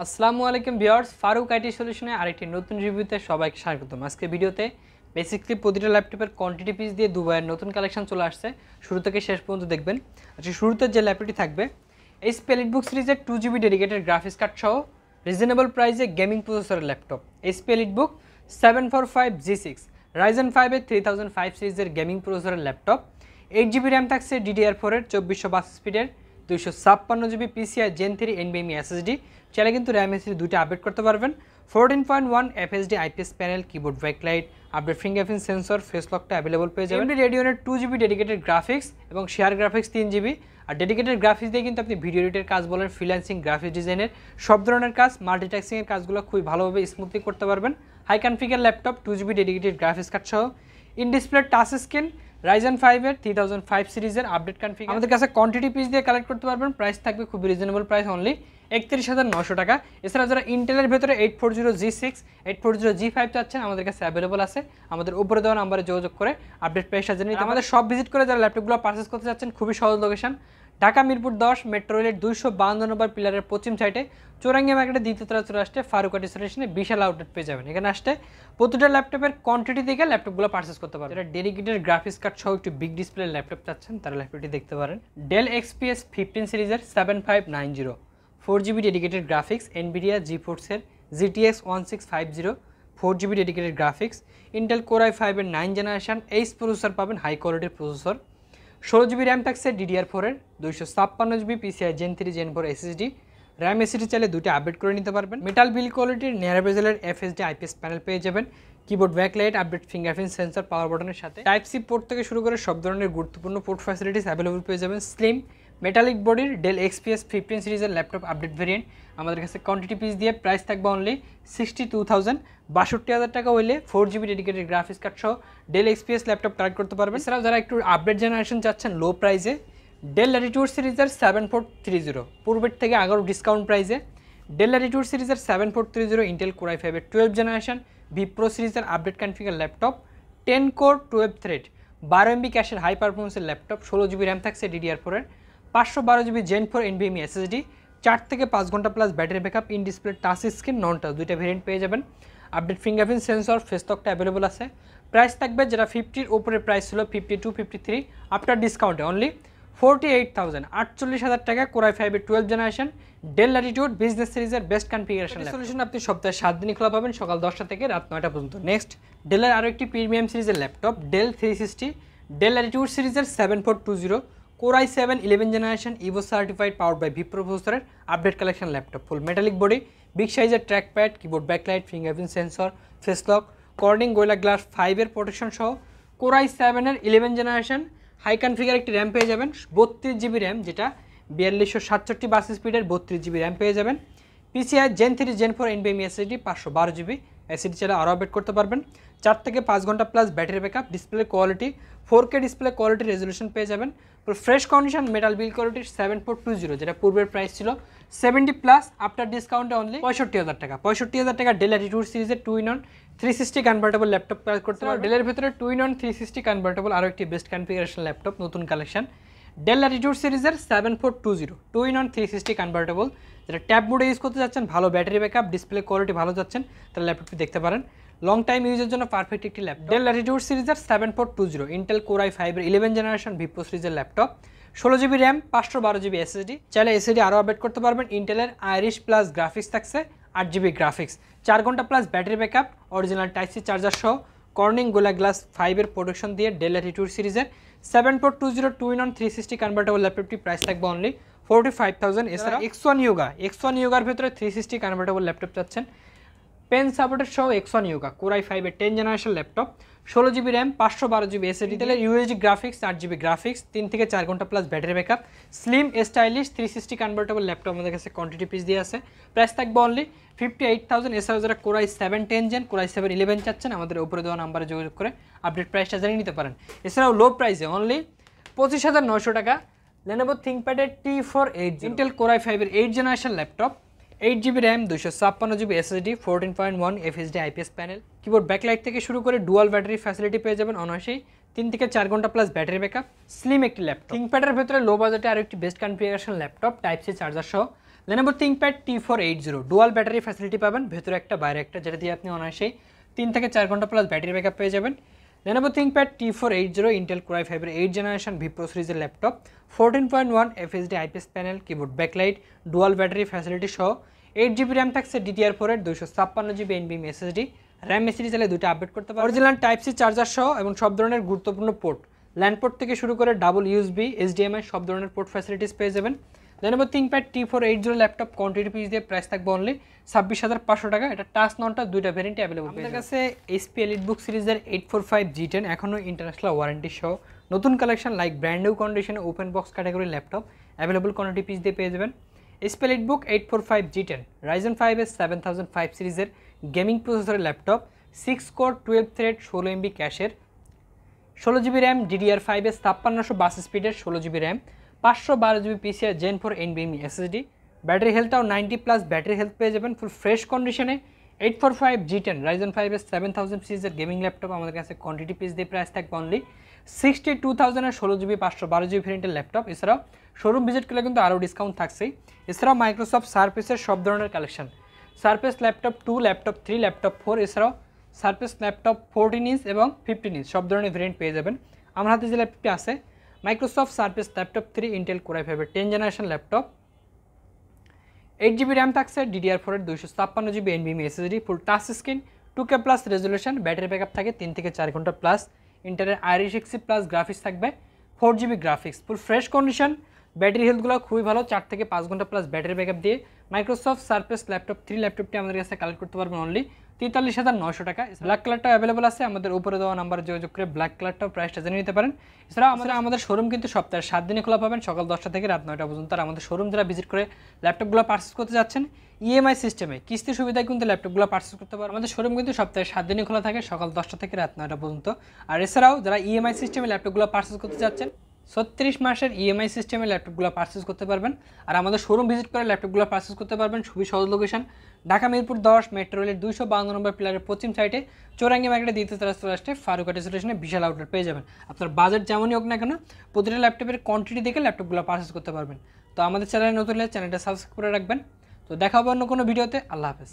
আসসালামু আলাইকুম viewers, Faruk IT সলিউশনে আরেকটি নতুন রিভিউতে সবাইকে স্বাগতম। আজকে ভিডিওতে বেসিক্যালি প্রতিটা ল্যাপটপের কোয়ান্টিটি পিস দিয়ে দুবাইয়ের নতুন কালেকশন চলে আসছে। শুরু থেকে শেষ পর্যন্ত দেখবেন। আচ্ছা, শুরুতে যে ল্যাপটপটি থাকবে এইচপি এলিটবুক সিরিজের 2GB ডেডিকেটেড গ্রাফিক্স কার্ড সহ রিজনেবল প্রাইসে গেমিং প্রসেসরের laptop HP EliteBook 745G6 Ryzen 5 3005 সিরিজের গেমিং প্রসেসরের ল্যাপটপ। 8GB র্যাম থাকছে DDR4 এর 2422 স্পিডের 256GB PCI Gen 3 NVMe SSD। চাইলে কিন্তু র্যাম এসএসডি দুটো আপডেট করতে পারবেন। 14.1 FHD IPS panel, keyboard backlight, update fingerprint sensor, face লকটা অ্যাভেলেবল পেয়ে যাবেন। AMD Radeon-এর 2GB ডেডিকেটেড গ্রাফিক্স এবং শেয়ার গ্রাফিক্স 3GB। আর ডেডিকেটেড গ্রাফিক্স দিয়ে কিন্তু আপনি ভিডিও এডিটের কাজ বলেন, ফ্রিল্যান্সিং, গ্রাফিক্স ডিজাইনের সব ধরনের কাজ, মাল্টিটাস্কিংয়ের কাজগুলো খুবই ভালোভাবে স্মুথলি করতে পারবেন। High configure laptop, 2GB dedicated graphics card সহ in display touch screen, Ryzen 5 এর 3005 সিরিজের আপডেট কনফিগার আমাদের কাছে কোয়ান্টিটি পিস দিয়ে কালেক্ট করতে পারবেন। প্রাইস থাকবে খুবই রিজনেবল প্রাইস, অনলি 31,900 টাকা। এছাড়া যারা ইন্টেলের ভেতরে 840G6 840G5 চাচ্ছেন, আমাদের কাছে অ্যাভেলেবল আছে। আমাদের উপরে দেওয়া নাম্বারে যোগাযোগ করে আপডেট প্রাইসটা জেনে নিতে। আমাদের সব ভিজিট করে যারা ল্যাপটপগুলো পারচেস করতে চাচ্ছেন, খুবই সহজ লোকেশন, ঢাকা মিরপুর 10 মেট্রো রেলের 252 নম্বর পিলারের পশ্চিম সাইডে চৌরাঙ্গি মার্কেটে দ্বিতীয় তলা চলে আসতে ফারুক আইটি সলিউশনে বিশাল আউটলেট পেয়ে যাবেন। এখানে আসতে প্রতিটা ল্যাপটপের কোয়ান্টিটি থেকে ল্যাপটপগুলো পারচেস করতে পারবেন। যারা ডেডিকেটেড গ্রাফিক্স কার্ড সহ একটু বিগ ডিসপ্লে ল্যাপটপ চাচ্ছেন, তারা ল্যাপটপটি দেখতে পারেন। ডেল XPS 15 সিরিজের 7590 4GB dedicated graphics, NVIDIA GeForce-এর GTX 1650 4GB dedicated graphics, Intel Core i5 এর 9 জেনারেশন এইচ প্রসেসর পাবেন, হাই কোয়ালিটির প্রসেসর। 16GB র্যাম থাকছে DDR4 এর 256GB PCI Gen 3 Gen 4 SSD। RAM SSD চাইলে দুটো আপডেট করে নিতে পারবেন। মেটাল বিল কোয়ালিটির নেয়ার বেজেলের FHD IPS প্যানেল পেয়ে যাবেন। Keyboard backlight, update fingerprint sensor, power বাটনের সাথে টাইপ সি পোর্ট থেকে শুরু করে সব ধরনের গুরুত্বপূর্ণ পোর্ট ফ্যাসিলিটিস অ্যাভেলেবল পেয়ে যাবেন। স্লিম মেটালিক বডির ডেল XPS 15 সিরিজের ল্যাপটপ আপডেট ভেরিয়েন্ট আমাদের কাছে কোয়ান্টিটি পিস দিয়ে প্রাইস থাকবে অনলি 62,000 62,000 টাকা হইলে 4GB ডেডিকেটেড গ্রাফিক্স কার্ড সহ ডেল XPS ল্যাপটপ কালেক্ট করতে পারবেন। এছাড়াও যারা একটু আপডেট জেনারেশন চাচ্ছেন লো প্রাইসে, ডেল ল্যাটিটিউড সিরিজের 7430 পূর্বের থেকে আগারও ডিসকাউন্ট প্রাইসে ডেল ল্যাটিটিউড সিরিজের 7430 ইন্টেল Core i5 এর 12 জেনারেশন Vipro সিরিজের update configure laptop, 10 core 12 thread 12MB ক্যাশের হাই পারফরমেন্সের ল্যাপটপ, 16GB র্যাম থাকছে DDR4 এর 512GB Gen 4 NVMe SSD, 4 থেকে 5 ঘন্টা plus battery backup, in display touch screen, non touch দুইটা ভেরিয়েন্ট পেয়ে যাবেন। আপডেট ফিঙ্গারপ্রিন্ট সেন্সর, ফেস লকটা অ্যাভেলেবল আছে। প্রাইস থাকবে যেটা 50-র উপরে প্রাইস ছিল 52 53 আফটার ডিসকাউন্টে অনলি 48,000 48,000 টাকা। Core i5 এর 12 জেনারেশন ডেল ল্যাটিটিউড বিজনেস সিরিজের বেস্ট কনফিগারেশন সলিউশন আপনি সপ্তাহে 7 দিনই খোলা পাবেন, সকাল 10টা থেকে রাত 9টা পর্যন্ত। নেক্সট ডেলের আরও একটি প্রিমিয়াম সিরিজের ল্যাপটপ ডেল 360 ডেল ল্যাটিটিউড সিরিজের 7420 Core i7 11 generation Evo certified power by Vipro প্রসেসরের update collection laptop, full metallic body, big সাইজের trackpad, keyboard backlight, fingerprint sensor, face lock, Corning Gorilla glass 5 এর protection সহ Core i7 এর 11 generation high configure একটি RAM পেয়ে যাবেন, 32GB RAM যেটা 4267 বাস স্পিডের 32GB র্যাম পেয়ে যাবেন। PCI Gen 3 Gen 4 NVMe SSD 512GB SSD চাইলে আরও আপডেট করতে পারবেন। 4 থেকে 5 ঘন্টা plus battery backup, display quality 4K display quality resolution পেয়ে যাবেন। ফ্রেশ কন্ডিশন মেটাল বিল কোয়ালিটির 7420 যেটা পূর্বের প্রাইস ছিল 70 প্লাস আফটার ডিসকাউন্টে অনলি 65,000 টাকা 65,000 টাকা। ডেল ল্যাটিটিউড সিরিজের 2-in-1 360 কনভার্টেবল ল্যাপটপ কালেক্ট করতে পারবেন। ডেলের ভেতরে 2-in-1 360 কনভার্টেবল আরও একটি বেস্ট কনফিগারেশন ল্যাপটপ নতুন কালেকশন ডেল ল্যাটিটিউড সিরিজের 7420 2-in-1 360 কনভার্টেবল, যেটা ট্যাব মোডে ইউজ করতে যাচ্ছেন, ভালো ব্যাটারি ব্যাকআপ, ডিসপ্লে কোয়ালিটি ভালো যাচ্ছেন, তাহলে ল্যাপটপটি দেখতে পারেন। লং টাইম ইউজের জন্য পারফেক্ট একটি ল্যাপটপ ডেল ল্যাটিটিউড সিরিজের 7420 ইন্টেল Core i5 এর 11 জেনারেশন Vipro সিরিজের laptop, 16GB RAM 512GB SSD চাইলে SSD আরও আপডেট করতে পারবেন। ইন্টেলের আইরিশ প্লাস গ্রাফিক্স থাকছে 8GB গ্রাফিক্স, 4 ঘন্টা plus battery backup, original type C charger সহ কর্নিং গোলা গ্লাস 5 এর প্রোটেকশন দিয়ে ডেল ল্যাটিটিউড সিরিজের 7420 2-in-1 360 কনভার্টেবল ল্যাপটপটি প্রাইস থাকবে অনলি 45,000। এছাড়া X1 Yoga ভেতরে 360 কনভার্টেবল ল্যাপটপ চাচ্ছেন, পেন সাপোর্টের সহ X1 Yoga Core i5 এর 10 generation laptop, 16GB RAM 512GB SSD তেলের UHD গ্রাফিক্স 8GB গ্রাফিক্স, 3 থেকে 4 ঘন্টা plus battery backup, slim stylish 360 convertible laptop আমাদের কাছে কোয়ান্টিটি পিস দিয়ে আছে। প্রাইস থাকবে অনলি 58,000। এছাড়াও যারা Core i7 10 Gen Core i7 11 চাচ্ছেন, আমাদের উপরে দেওয়া নাম্বারে যোগাযোগ করে আপডেট প্রাইসটা জানিয়ে নিতে পারেন। এছাড়াও লো প্রাইসে অনলি 25,900 টাকা Lenovo ThinkPad এর T480 ইন্টেল Core i5 এর 8 generation laptop, 8GB RAM 256GB SSD 14.1 FHD IPS panel, keyboard backlight থেকে শুরু করে ডুয়াল ব্যাটারি ফ্যাসিলিটি পেয়ে যাবেন অনায়াসেই, 3 থেকে 4 ঘন্টা প্লাস ব্যাটারি ব্যাকআপ, স্লিম একটি ল্যাপটপ। থিংকপ্যাডের ভেতরে লো বাজেটে আরও একটি best configuration laptop type C charger সহ Lenovo ThinkPad T480 dual battery facility পাবেন, ভেতরে একটা বাইরে একটা, যেটা দিয়ে আপনি অনায়াসেই 3 থেকে 4 ঘন্টা প্লাস ব্যাটারি ব্যাকআপ পেয়ে যাবেন। Lenovo ThinkPad T480 Intel Core i5 এর 8th জেনারেশন V Pro সিরিজের laptop, 14.1 FHD IPS panel, keyboard backlight, dual battery facility সহ 8GB র্যাম থাকছে DDR4 এর, 256GB NVMe SSD, RAM SSD চাইলে দুটো আপডেট করতে পারবেন। অরিজিনাল টাইপ সি চার্জার সহ এবং সব ধরনের গুরুত্বপূর্ণ পোর্ট, ল্যান্ড পোর্ট থেকে শুরু করে ডাবল ইউএসবি, HDMI সব ধরনের পোর্ট ফ্যাসিলিটিস পেয়ে যাবেন। Lenovo ThinkPad T480 laptop quantity piece দিয়ে প্রাইস থাকবে অনলি 26,500 টাকা। এটা টাচ ননটা দুইটা ভ্যারিয়েন্টে অ্যাভেলেবল। আমাদের কাছে HP EliteBook সিরিজের 845 G10 এখনও ইন্টারন্যাশনাল ওয়ারেন্টি সহ নতুন কালেকশন লাইক ব্র্যান্ড নিউ কন্ডিশনে open box category laptop available quantity piece দিয়ে পেয়ে যাবেন। HP EliteBook 845 G10 Ryzen 5 এর 7005 সিরিজের গেমিং প্রসেসরের ল্যাপটপ, 6 কোর 12 থ্রেড 16MB ক্যাশের, 16GB র্যাম, DDR5 এর 5600 বাস স্পিডের 16GB RAM, 512GB PCI Gen 4 NVMe SSD, battery হেলথটাও 90+ ব্যাটারি হেলথ পেয়ে যাবেন ফুল ফ্রেশ কন্ডিশনে। 845 G10 Ryzen 5 এর 7000 সিরিজের গেমিং ল্যাপটপ আমাদের কাছে কোয়ান্টিটি পিস দিয়ে প্রাইস থাকবে অনলি 62,000 এর 16GB 512GB ভ্যারিয়েন্টের ল্যাপটপ। এছাড়াও শোরুম ভিজিট করলে কিন্তু আরও ডিসকাউন্ট থাকছেই। এছাড়াও মাইক্রোসফট সারফেসের সব ধরনের collection, surface laptop 2, laptop 3, laptop 4, এছাড়াও সারফেস ল্যাপটপ 14 ইঞ্চ এবং 15 ইঞ্চ সব ধরনের ভ্যারিয়েন্ট পেয়ে যাবেন। আমার হাতে যে ল্যাপটপটি আছে Microsoft Surface laptop 3 Intel core i5 এর 10th generation laptop, 8GB RAM থাকছে, DDR4 এর 256GB NVMe SSD, ফুল touch screen, 2K plus resolution, battery backup থাকে 3 থেকে 4 ঘন্টা প্লাস, ইন্টেলের i60 প্লাস গ্রাফিক্স থাকবে, 4GB graphics, full fresh condition, battery হেলথগুলো খুবই ভালো, 4 থেকে 5 ঘন্টা প্লাস ব্যাটারি ব্যাকআপ দিয়ে মাইক্রোসফট সারফেস ল্যাপটপ 3 ল্যাপটপটি আমাদের কাছে কালেক্ট করতে পারবেন অনলি 43,900 টাকা। ব্ল্যাক কালারটা অ্যাভেলেবল আছে, আমাদের উপরে দেওয়া নাম্বারে যোগাযোগ করে ব্ল্যাক কালারটাও প্রাইসটা জেনে নিতে পারেন। এছাড়াও আমাদের শোরুম কিন্তু সপ্তাহে 7 দিনে খোলা পাবেন, সকাল 10টা থেকে রাত 9টা পর্যন্ত। আর আমাদের শোরুম যারা ভিজিট করে ল্যাপটপগুলো পারচেস করতে যাচ্ছেন EMI সিস্টেমে কিস্তি সুবিধায় কিন্তু ল্যাপটপগুলো পারচেস করতে পারেন। আমাদের শোরুম কিন্তু সপ্তাহে 7 দিনে খোলা থাকে, সকাল 10টা থেকে রাত 9টা পর্যন্ত। আর এছাড়াও যারা EMI সিস্টেমে ল্যাপটপগুলো পারচেস করতে যাচ্ছেন 36 মাসের EMI সিস্টেমে ল্যাপটপগুলো পারচেস করতে পারবেন। আর আমাদের শোরুম ভিজিট করে ল্যাপটপগুলো পারচেস করতে পারবেন খুবই সহজ লোকেশন, ঢাকা মিরপুর 10 মেট্রো রেলের 252 নম্বর পিলারের পশ্চিম সাইডে চৌরাঙ্গি মার্কেটের দ্বিতীয় তলায় চলে আসতে ফারুকাটি স্টেশনে বিশাল আউটলেট পেয়ে যাবেন। আপনার বাজেট যেমনই হোক না কেন প্রতিটা ল্যাপটপের কোয়ান্টিটি দেখে ল্যাপটপগুলো পারচেস করতে পারবেন। তো আমাদের চ্যানেলে নতুন হলে চ্যানেলটা সাবস্ক্রাইব করে রাখবেন। তো দেখা হবে অন্য কোনো ভিডিওতে। আল্লাহ হাফেজ।